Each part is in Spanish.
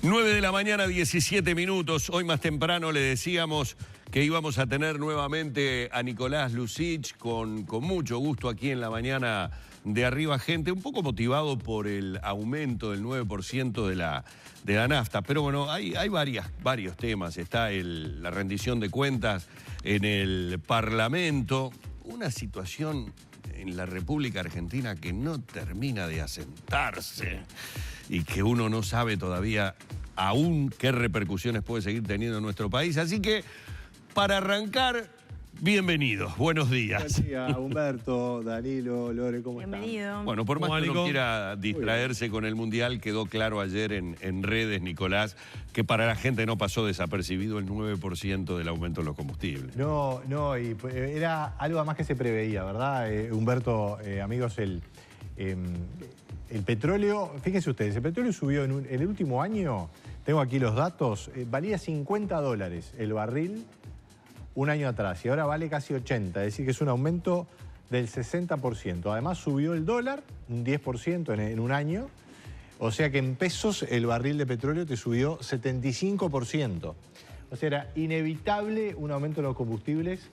9 de la mañana, 17 minutos. Hoy más temprano le decíamos que íbamos a tener nuevamente a Nicolás Lucich con mucho gusto aquí en la mañana de Arriba Gente, un poco motivado por el aumento del 9% de la nafta. Pero bueno, hay varios temas. Está la rendición de cuentas en el Parlamento, una situación en la República Argentina que no termina de asentarse y que uno no sabe todavía aún qué repercusiones puede seguir teniendo en nuestro país. Así que, para arrancar, bienvenidos, buenos días. Buen día, Humberto, Danilo, Lore, ¿cómo están? Bienvenido. Bueno, por más que uno quiera distraerse con el Mundial, quedó claro ayer en redes, Nicolás, que para la gente no pasó desapercibido el 9% del aumento de los combustibles. No, y era algo más que se preveía, ¿verdad? Humberto, amigos, el petróleo, fíjense ustedes, el petróleo subió en el último año, tengo aquí los datos, valía $50 el barril un año atrás y ahora vale casi 80, es decir que es un aumento del 60%. Además subió el dólar un 10% en un año, o sea que en pesos el barril de petróleo te subió 75%. O sea, era inevitable un aumento de los combustibles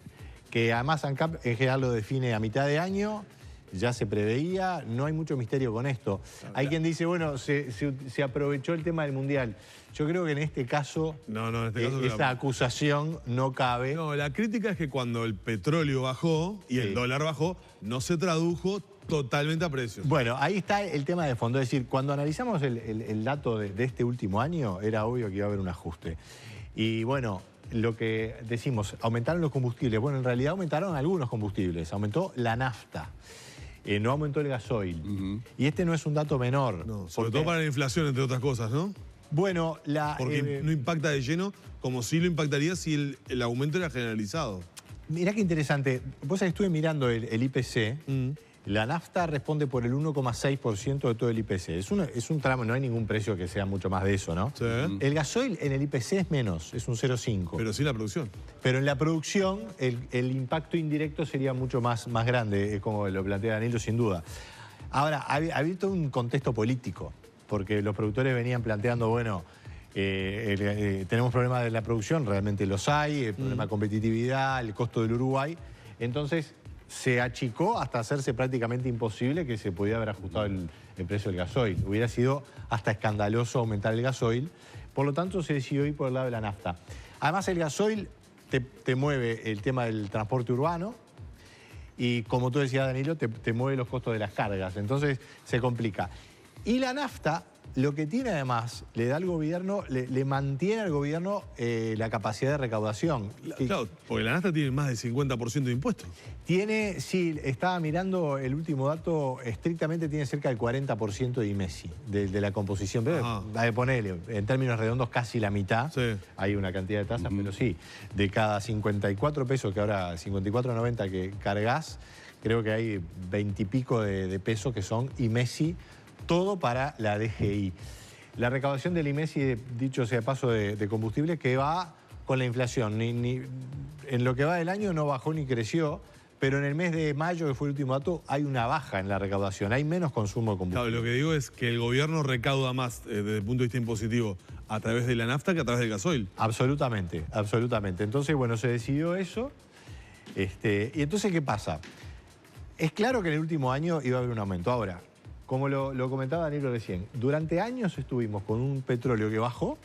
que además ANCAP en general lo define a mitad de año. Ya se preveía, no hay mucho misterio con esto. Hay quien dice, bueno, se aprovechó el tema del Mundial. Yo creo que en este caso, esa acusación no cabe. No, la crítica es que cuando el petróleo bajó y el dólar bajó, no se tradujo totalmente a precios. Bueno, ahí está el tema de fondo. Es decir, cuando analizamos el dato de este último año, era obvio que iba a haber un ajuste. Y bueno, lo que decimos, aumentaron los combustibles. Bueno, en realidad aumentaron algunos combustibles. Aumentó la nafta. No aumentó el gasoil. Y este no es un dato menor. No, sobre todo para la inflación, entre otras cosas, ¿no? Bueno, porque no impacta de lleno como sí lo impactaría si el aumento era generalizado. Mirá qué interesante. Vos estuve mirando el IPC. La nafta responde por el 1,6% de todo el IPC. Es un tramo, no hay ningún precio que sea mucho más de eso, ¿no? Sí. El gasoil en el IPC es menos, es un 0,5. Pero sí la producción. Pero en la producción el impacto indirecto sería mucho más grande, como lo plantea Danilo, sin duda. Ahora, ha habido un contexto político, porque los productores venían planteando, bueno, tenemos problemas de la producción, realmente los hay, el problema de competitividad, el costo del Uruguay. Entonces se achicó hasta hacerse prácticamente imposible que se pudiera haber ajustado el precio del gasoil. Hubiera sido hasta escandaloso aumentar el gasoil. Por lo tanto, se decidió ir por el lado de la nafta. Además, el gasoil te mueve el tema del transporte urbano y, como tú decías, Danilo, te mueve los costos de las cargas. Entonces, se complica. Y la nafta, lo que tiene además, le da al gobierno, le mantiene al gobierno la capacidad de recaudación. Claro, porque la nafta tiene más del 50% de impuestos. Tiene, sí, estaba mirando el último dato, estrictamente tiene cerca del 40% de IMESI, de la composición. Pero ponele, en términos redondos, casi la mitad. Sí. Hay una cantidad de tasas, pero sí, de cada 54 pesos, que ahora 54,90 que cargas, creo que hay 20 y pico de pesos que son IMESI, todo para la DGI. La recaudación del IMESI, dicho sea de paso, de combustible, que va con la inflación. En lo que va del año no bajó ni creció, pero en el mes de mayo, que fue el último dato, hay una baja en la recaudación, hay menos consumo de combustible. Claro, lo que digo es que el gobierno recauda más desde el punto de vista impositivo a través de la nafta que a través del gasoil. Absolutamente, absolutamente. Entonces, bueno, se decidió eso. Y entonces, ¿qué pasa? Es claro que en el último año iba a haber un aumento. Ahora, como lo comentaba Danilo recién, durante años estuvimos con un petróleo que bajó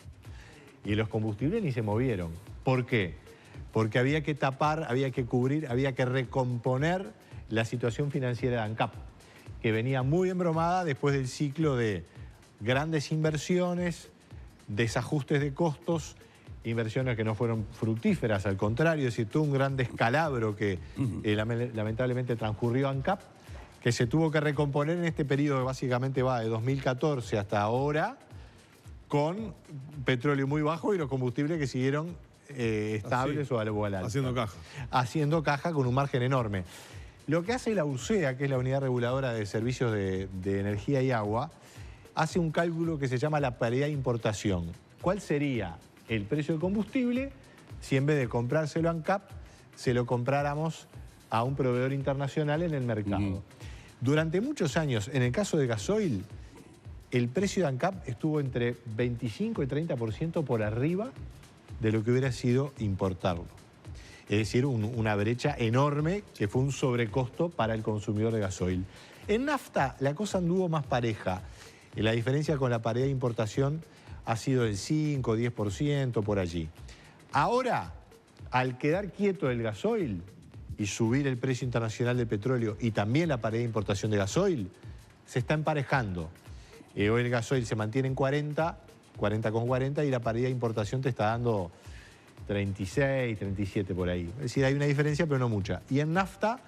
y los combustibles ni se movieron. ¿Por qué? Porque había que tapar, había que cubrir, había que recomponer la situación financiera de ANCAP, que venía muy embromada después del ciclo de grandes inversiones, desajustes de costos, inversiones que no fueron fructíferas, al contrario, es decir, todo un gran descalabro que lamentablemente transcurrió ANCAP, que se tuvo que recomponer en este periodo que básicamente va de 2014 hasta ahora, con petróleo muy bajo y los combustibles que siguieron estables o al alza. Haciendo caja. Haciendo caja con un margen enorme. Lo que hace la URSEA, que es la Unidad Reguladora de Servicios de Energía y Agua, hace un cálculo que se llama la paridad de importación. ¿Cuál sería el precio del combustible si en vez de comprárselo a ANCAP, se lo compráramos a un proveedor internacional en el mercado? Durante muchos años, en el caso de gasoil, el precio de ANCAP estuvo entre 25 y 30% por arriba de lo que hubiera sido importarlo. Es decir, una brecha enorme que fue un sobrecosto para el consumidor de gasoil. En nafta la cosa anduvo más pareja. La diferencia con la paridad de importación ha sido del 5 o 10% por allí. Ahora, al quedar quieto el gasoil y subir el precio internacional del petróleo y también la paridad de importación de gasoil, se está emparejando. Hoy el gasoil se mantiene en 40,40 y la paridad de importación te está dando 36, 37 por ahí. Es decir, hay una diferencia, pero no mucha. Y en nafta,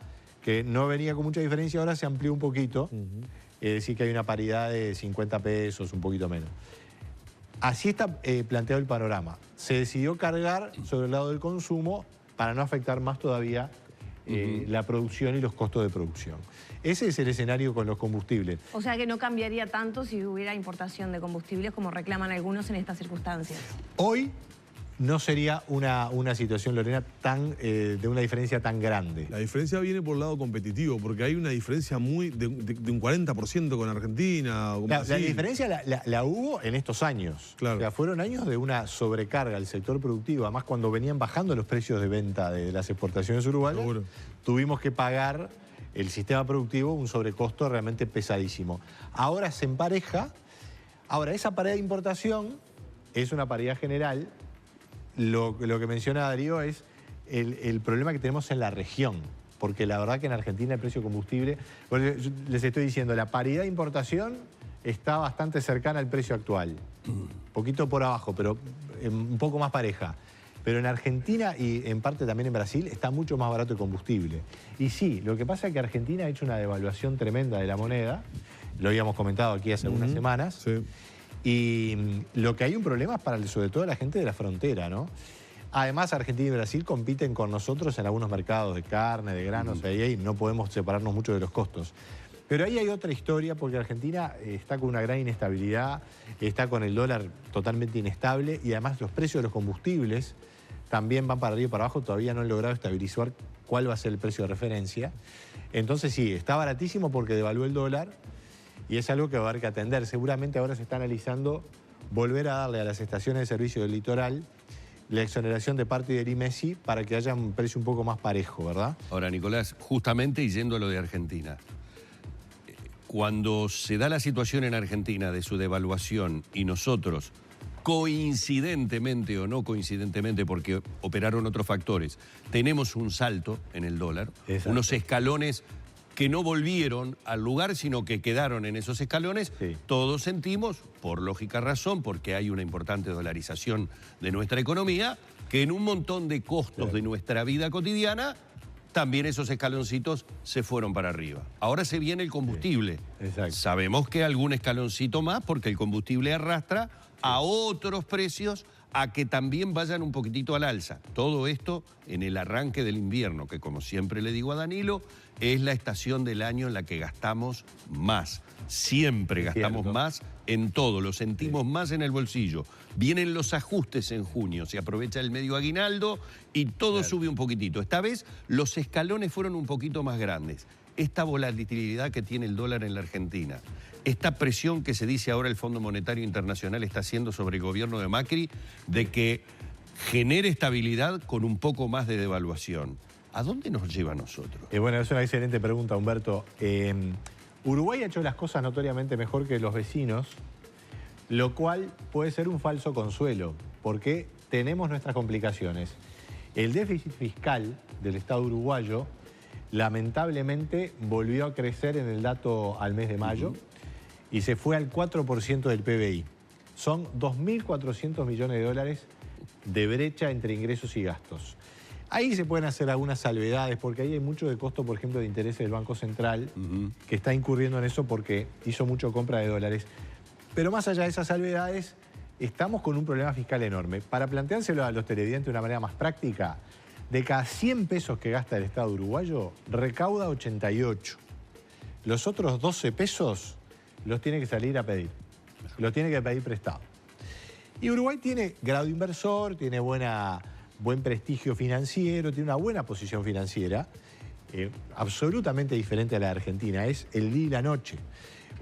que no venía con mucha diferencia, ahora se amplió un poquito. Es decir, que hay una paridad de 50 pesos, un poquito menos. Así está planteado el panorama. Se decidió cargar sobre el lado del consumo para no afectar más todavía la producción y los costos de producción. Ese es el escenario con los combustibles. O sea que no cambiaría tanto si hubiera importación de combustibles como reclaman algunos en estas circunstancias. Hoy no sería una situación, Lorena, de una diferencia tan grande. La diferencia viene por el lado competitivo, porque hay una diferencia de un 40% con Argentina. O La diferencia la hubo en estos años. Claro. O sea, fueron años de una sobrecarga al sector productivo. Además, cuando venían bajando los precios de venta de las exportaciones uruguayas, Seguro. tuvimos que pagar el sistema productivo un sobrecosto realmente pesadísimo. Ahora se empareja. Ahora, esa paridad de importación es una paridad general. Lo que menciona Darío es el problema que tenemos en la región, porque la verdad que en Argentina el precio de combustible, bueno, les estoy diciendo, la paridad de importación está bastante cercana al precio actual, poquito por abajo, pero un poco más pareja. Pero en Argentina y en parte también en Brasil está mucho más barato el combustible. Y sí, lo que pasa es que Argentina ha hecho una devaluación tremenda de la moneda, lo habíamos comentado aquí hace algunas semanas. Sí. Y lo que hay un problema es para sobre todo la gente de la frontera, ¿no? Además, Argentina y Brasil compiten con nosotros en algunos mercados de carne, de granos, ahí no podemos separarnos mucho de los costos. Pero ahí hay otra historia, porque Argentina está con una gran inestabilidad, está con el dólar totalmente inestable y además los precios de los combustibles también van para arriba y para abajo, todavía no han logrado estabilizar cuál va a ser el precio de referencia. Entonces sí, está baratísimo porque devaluó el dólar. Y es algo que va a haber que atender. Seguramente ahora se está analizando volver a darle a las estaciones de servicio del litoral la exoneración de parte del IMESI para que haya un precio un poco más parejo, ¿verdad? Ahora, Nicolás, justamente y yendo a lo de Argentina, cuando se da la situación en Argentina de su devaluación y nosotros, coincidentemente o no coincidentemente, porque operaron otros factores, tenemos un salto en el dólar, unos escalones que no volvieron al lugar, sino que quedaron en esos escalones, todos sentimos, por lógica razón, porque hay una importante dolarización de nuestra economía, que en un montón de costos de nuestra vida cotidiana, también esos escaloncitos se fueron para arriba. Ahora se viene el combustible. Sabemos que algún escaloncito más, porque el combustible arrastra a otros precios a que también vayan un poquitito al alza. Todo esto en el arranque del invierno, que como siempre le digo a Danilo, es la estación del año en la que gastamos más. Siempre gastamos más en todo, lo sentimos más en el bolsillo. Vienen los ajustes en junio, se aprovecha el medio aguinaldo y todo sube un poquitito. Esta vez los escalones fueron un poquito más grandes. Esta volatilidad que tiene el dólar en la Argentina, esta presión que se dice ahora el Fondo Monetario Internacional está haciendo sobre el gobierno de Macri de que genere estabilidad con un poco más de devaluación. ¿A dónde nos lleva a nosotros? Bueno, es una excelente pregunta, Humberto. Uruguay ha hecho las cosas notoriamente mejor que los vecinos, lo cual puede ser un falso consuelo, porque tenemos nuestras complicaciones. El déficit fiscal del Estado uruguayo lamentablemente volvió a crecer en el dato al mes de mayo y se fue al 4% del PBI. Son 2.400 millones de dólares de brecha entre ingresos y gastos. Ahí se pueden hacer algunas salvedades, porque ahí hay mucho de costo, por ejemplo, de intereses del Banco Central, que está incurriendo en eso porque hizo mucho compra de dólares. Pero más allá de esas salvedades, estamos con un problema fiscal enorme. Para planteárselo a los televidentes de una manera más práctica, de cada 100 pesos que gasta el Estado uruguayo, recauda 88. Los otros 12 pesos los tiene que salir a pedir. Los tiene que pedir prestado. Y Uruguay tiene grado inversor, tiene buen prestigio financiero, tiene una buena posición financiera, absolutamente diferente a la de Argentina. Es el día y la noche.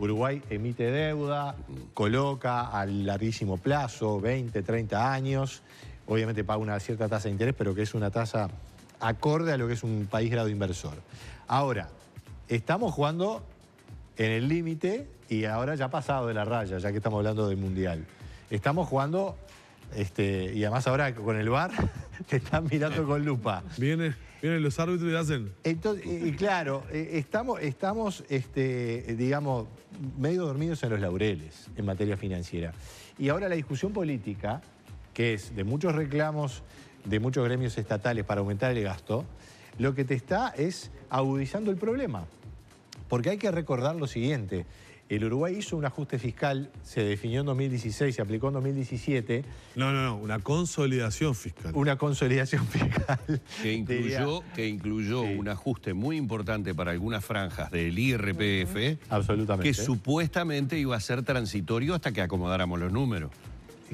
Uruguay emite deuda, coloca al larguísimo plazo, 20, 30 años, obviamente paga una cierta tasa de interés, pero que es una tasa acorde a lo que es un país grado inversor. Ahora, estamos jugando en el límite y ahora ya ha pasado de la raya, ya que estamos hablando del Mundial. Estamos jugando, y además ahora con el VAR te están mirando con lupa. Vienen los árbitros y hacen... Entonces, y claro, estamos digamos, medio dormidos en los laureles en materia financiera. Y ahora la discusión política, que es de muchos reclamos de muchos gremios estatales para aumentar el gasto, lo que te está es agudizando el problema. Porque hay que recordar lo siguiente, el Uruguay hizo un ajuste fiscal, se definió en 2016, se aplicó en 2017. No, una consolidación fiscal. Una consolidación fiscal. Que incluyó un ajuste muy importante para algunas franjas del IRPF. Absolutamente. Que supuestamente iba a ser transitorio hasta que acomodáramos los números.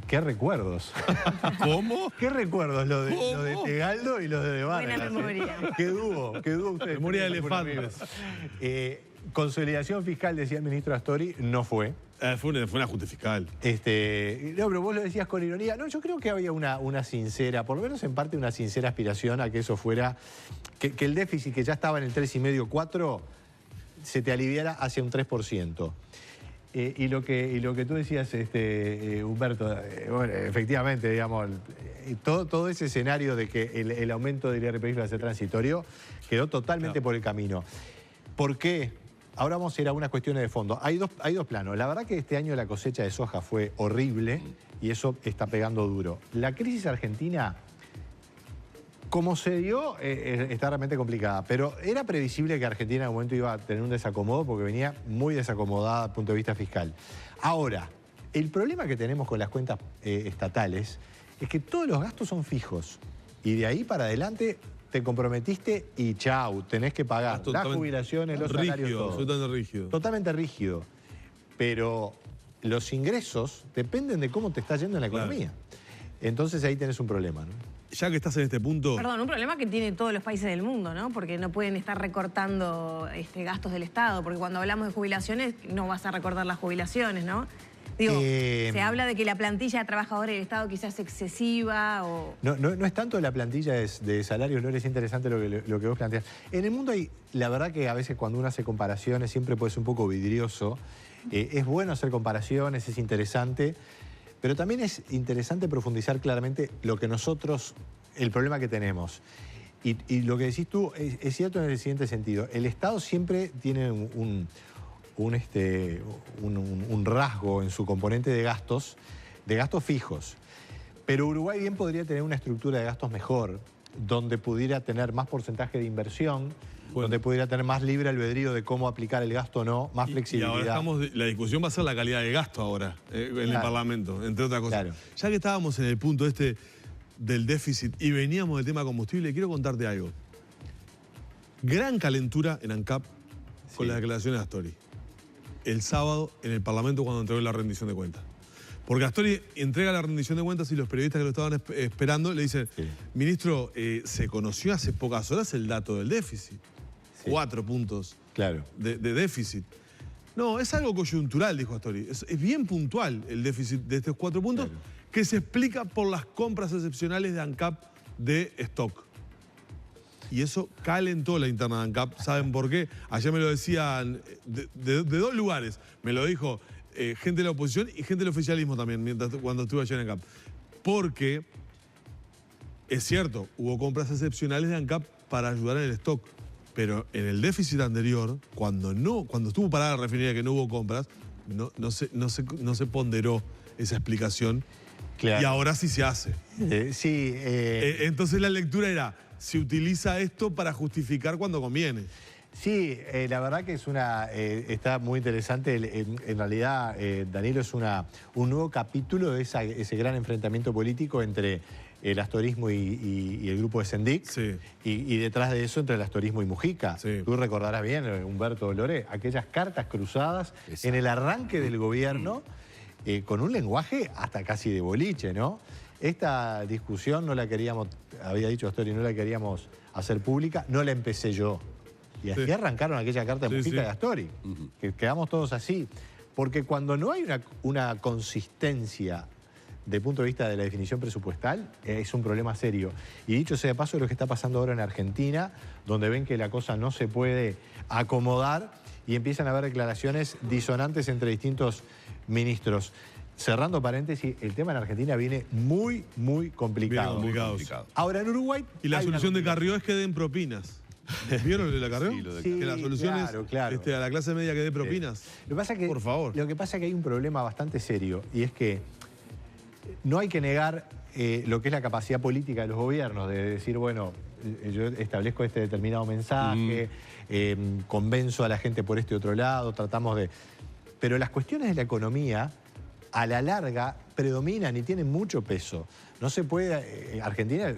¿Qué recuerdos? ¿Cómo? ¿Qué recuerdos? Lo de Tegaldo y lo de Vargas. Buena memoria. ¿Qué dúo ustedes? Memoria de elefantes. Consolidación fiscal, decía el ministro Astori, no fue. Fue un ajuste fiscal. No, pero vos lo decías con ironía. No, yo creo que había una sincera, por lo menos en parte una sincera aspiración a que eso fuera, que el déficit que ya estaba en el 3,5, 4, se te aliviara hacia un 3%. Y lo que tú decías, Humberto, bueno, efectivamente, digamos, todo ese escenario de que el aumento del IRPF va a ser transitorio quedó totalmente por el camino. ¿Por qué? Ahora vamos a ir a unas cuestiones de fondo. Hay dos planos. La verdad que este año la cosecha de soja fue horrible y eso está pegando duro. La crisis argentina, como se dio, está realmente complicada, pero era previsible que Argentina en algún momento iba a tener un desacomodo porque venía muy desacomodada desde el punto de vista fiscal. Ahora, el problema que tenemos con las cuentas estatales es que todos los gastos son fijos y de ahí para adelante te comprometiste y chau, tenés que pagar las jubilaciones, los salarios, todo. Absolutamente rígido. Totalmente rígido. Pero los ingresos dependen de cómo te está yendo en la economía. Entonces ahí tenés un problema, ¿no? Ya que estás en este punto... Perdón, un problema que tiene todos los países del mundo, ¿no? Porque no pueden estar recortando gastos del Estado, porque cuando hablamos de jubilaciones no vas a recortar las jubilaciones, ¿no? Digo, se habla de que la plantilla de trabajadores del Estado quizás es excesiva o... No es tanto la plantilla de salarios, Lore, es interesante lo que vos planteás. En el mundo hay, la verdad que a veces cuando uno hace comparaciones siempre puede ser un poco vidrioso. Es bueno hacer comparaciones, es interesante, pero también es interesante profundizar claramente lo que nosotros, el problema que tenemos. Y lo que decís tú es cierto en el siguiente sentido. El Estado siempre tiene un rasgo en su componente de gastos fijos. Pero Uruguay bien podría tener una estructura de gastos mejor, donde pudiera tener más porcentaje de inversión, donde pudiera tener más libre albedrío de cómo aplicar el gasto o no, más flexibilidad. Y ahora la discusión va a ser la calidad de gasto ahora, en el Parlamento, entre otras cosas. Claro. Ya que estábamos en el punto del déficit y veníamos del tema combustible, quiero contarte algo. Gran calentura en ANCAP con las declaraciones de Astori. El sábado en el Parlamento cuando entregó la rendición de cuentas. Porque Astori entrega la rendición de cuentas y los periodistas que lo estaban esperando le dicen, ministro, se conoció hace pocas horas el dato del déficit. 4 puntos de déficit. No, es algo coyuntural, dijo Astori. Es bien puntual el déficit de estos 4 puntos que se explica por las compras excepcionales de ANCAP de stock. Y eso calentó la interna de ANCAP. ¿Saben por qué? Ayer me lo decían de 2 lugares. Me lo dijo gente de la oposición y gente del oficialismo también, cuando estuve ayer en ANCAP. Porque, es cierto, hubo compras excepcionales de ANCAP para ayudar en el stock. Pero en el déficit anterior, cuando estuvo parada la refinería que no hubo compras, no se ponderó esa explicación. Claro. Y ahora sí se hace. Entonces la lectura era, se utiliza esto para justificar cuando conviene. Sí, la verdad que está muy interesante. En realidad, Danilo, es un nuevo capítulo de ese gran enfrentamiento político entre el astorismo y el grupo de Sendic. Sí. Y detrás de eso, entre el astorismo y Mujica. Sí. Tú recordarás bien, Humberto Lore, aquellas cartas cruzadas en el arranque del gobierno, con un lenguaje hasta casi de boliche, ¿no? Esta discusión no la queríamos, había dicho Astori, no la queríamos hacer pública, no la empecé yo. Y así arrancaron aquella carta de Mujica de Astori, que quedamos todos así. Porque cuando no hay una consistencia de punto de vista de la definición presupuestal, es un problema serio. Y dicho sea de paso, es lo que está pasando ahora en Argentina, donde ven que la cosa no se puede acomodar y empiezan a haber declaraciones disonantes entre distintos ministros. Cerrando paréntesis, el tema en Argentina viene muy, muy complicado. Bien complicado. Ahora en Uruguay... Y la solución de Carrió es que den propinas. ¿Vieron de la Carrió? Sí, que la solución es a la clase media que dé propinas. Lo que pasa que, por favor. Lo que pasa es que hay un problema bastante serio, y es que no hay que negar lo que es la capacidad política de los gobiernos, de decir, bueno, yo establezco este determinado mensaje, convenzo a la gente por este otro lado, tratamos de... Pero las cuestiones de la economía, a la larga, predominan y tienen mucho peso. No se puede... Argentina...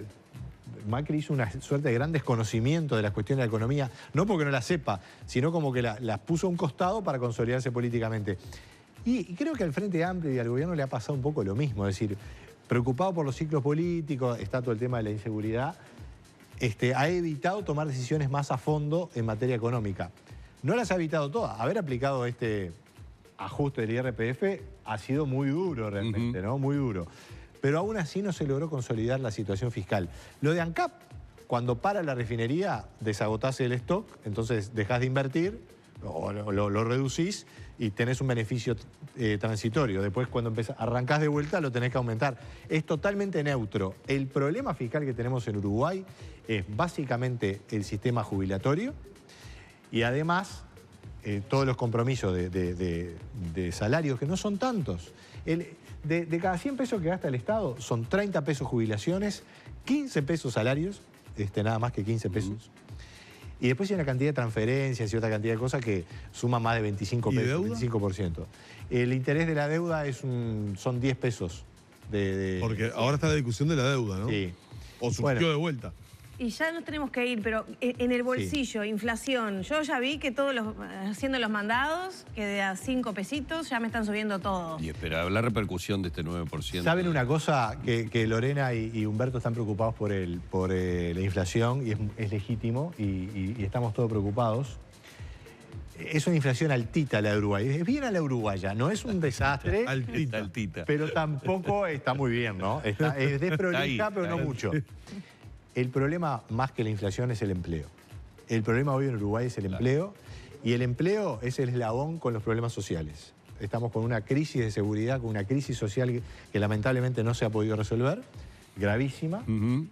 Macri hizo una suerte de gran desconocimiento de las cuestiones de la economía, no porque no la sepa, sino como que las puso a un costado para consolidarse políticamente. Y creo que al Frente Amplio y al gobierno le ha pasado un poco lo mismo, es decir, preocupado por los ciclos políticos, está todo el tema de la inseguridad, ha evitado tomar decisiones más a fondo en materia económica. No las ha evitado todas. Haber aplicado este ajuste del IRPF ha sido muy duro realmente, ¿no? Muy duro. Pero aún así no se logró consolidar la situación fiscal. Lo de ANCAP, cuando para la refinería, desagotás el stock, entonces dejás de invertir, o lo reducís y tenés un beneficio transitorio. Después, cuando arrancás de vuelta, lo tenés que aumentar. Es totalmente neutro. El problema fiscal que tenemos en Uruguay es básicamente el sistema jubilatorio y además todos los compromisos de salarios, que no son tantos. De cada 100 pesos que gasta el Estado, son 30 pesos jubilaciones, 15 pesos salarios, nada más que 15 pesos. Y después hay una cantidad de transferencias y otra cantidad de cosas que suman más de 25 pesos, 25%. El interés de la deuda son 10 pesos. Porque ahora está la discusión de la deuda, ¿no? Sí. O surgió de vuelta. Y ya nos tenemos que ir, pero en el bolsillo, inflación, yo ya vi que haciendo los mandados, que de a 5 pesitos ya me están subiendo todo. Y espera, la repercusión de este 9%. ¿Saben una cosa? Que Lorena y Humberto están preocupados por la inflación, y es legítimo, y estamos todos preocupados. Es una inflación altita la de Uruguay. Es bien a la uruguaya, no es un desastre. altita. Pero tampoco está muy bien, ¿no? Es desprolija, pero no mucho. El problema más que la inflación es el empleo. El problema hoy en Uruguay es el empleo, y el empleo es el eslabón con los problemas sociales. Estamos con una crisis de seguridad, con una crisis social que lamentablemente no se ha podido resolver, gravísima.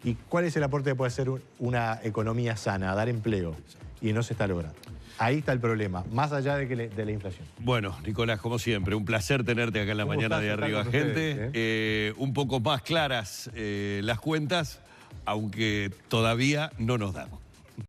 ¿Y cuál es el aporte que puede hacer una economía sana? Dar empleo. Y no se está logrando. Ahí está el problema, más allá de la inflación. Bueno, Nicolás, como siempre, un placer tenerte acá en la mañana de Arriba Gente. Un poco más claras las cuentas, aunque todavía no nos damos.